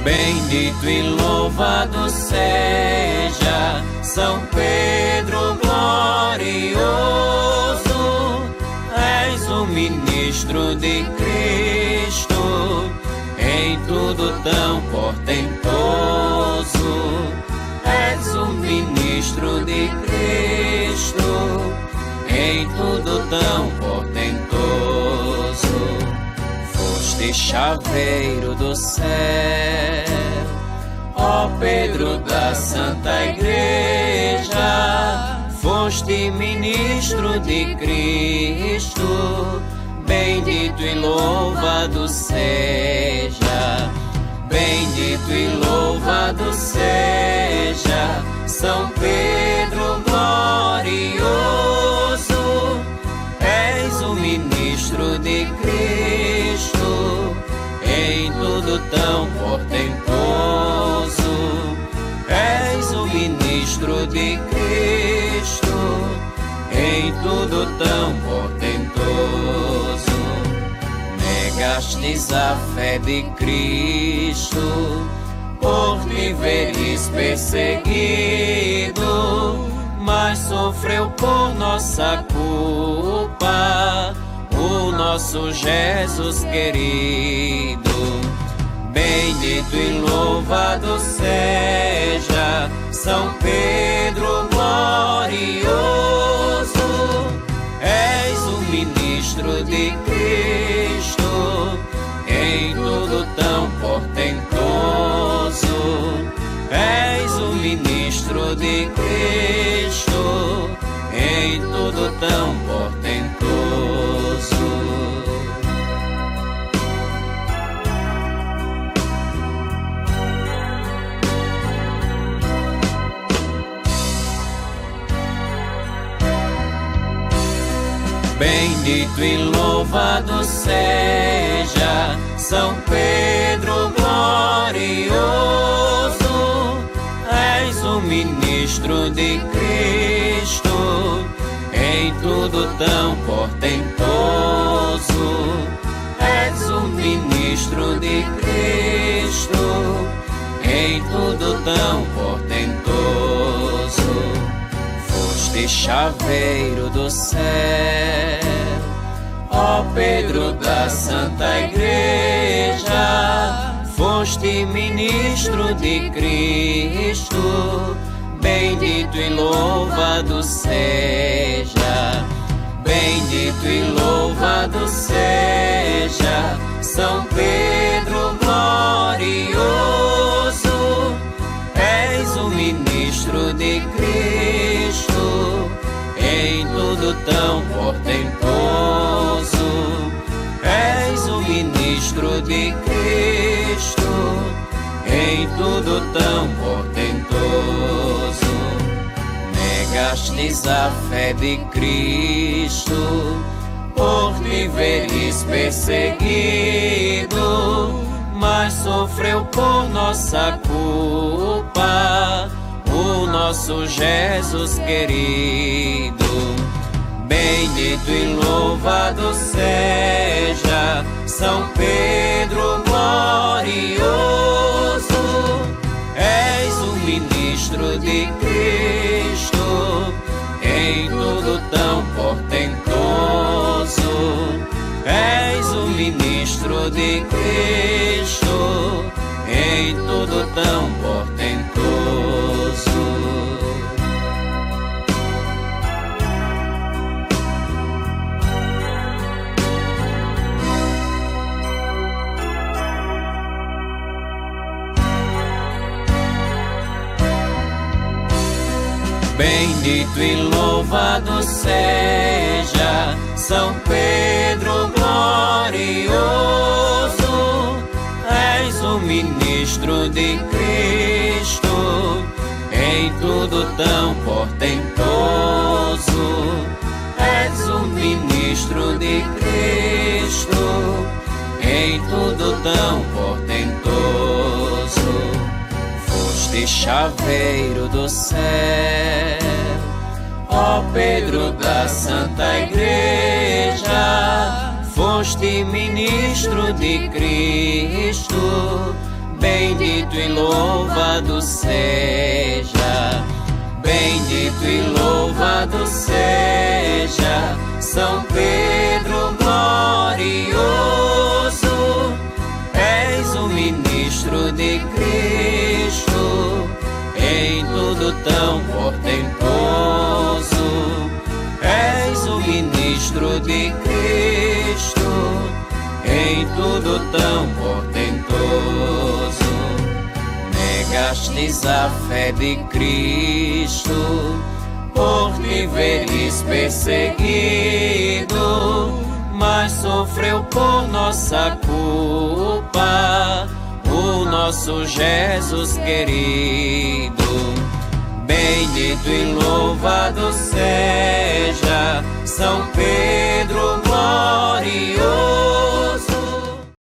Bendito e louvado seja São Pedro glorioso, és o ministro de Cristo, em tudo tão portentoso. És o ministro de Cristo, em tudo tão portentoso. Foste chaveiro do céu, ó Pedro da Santa Igreja, foste ministro de Cristo, bendito e louvado seja, bendito e louvado seja São Pedro glorioso, és o ministro de Cristo, em tudo tão portentoso. És o ministro de Cristo, em tudo tão portentoso. Negastes a fé de Cristo, por te veres perseguido, mas sofreu por nossa culpa o nosso Jesus querido. Bendito e louvado seja São Pedro glorioso, és o ministro de Cristo, em tudo tão portentoso. És o ministro de Cristo, em tudo tão portentoso. Bendito e louvado seja São Pedro glorioso, és o ministro de Cristo, em tudo tão portentoso. És o ministro de Cristo, em tudo tão portentoso. Foste chaveiro do céu, ó Pedro da Santa Igreja, foste ministro de Cristo, bendito e louvado seja, bendito e louvado seja São Pedro glorioso, és o ministro de Cristo, em tudo tão portentoso. És o ministro de Cristo, em tudo tão portentoso. Negastes a fé de Cristo, por te veres perseguido, mas sofreu por nossa culpa o nosso Jesus querido. Bendito e louvado seja São Pedro glorioso, és o ministro de Cristo, em tudo tão portentoso. És o ministro de Cristo, em tudo tão portentoso. Bendito e louvado seja São Pedro glorioso, és o ministro de Cristo, em tudo tão portentoso. És o ministro de Cristo, em tudo tão portentoso. Foste chaveiro do céu, ó Pedro da Santa Igreja, foste ministro de Cristo, bendito e louvado seja, bendito e louvado seja São Pedro glorioso. És o ministro de Cristo, em tudo tão portentoso. És o ministro de Cristo, em tudo tão portentoso. Negastes a fé de Cristo, por te veres perseguido, mas sofreu por nossa culpa o nosso Jesus querido. Bendito e louvado seja São Pedro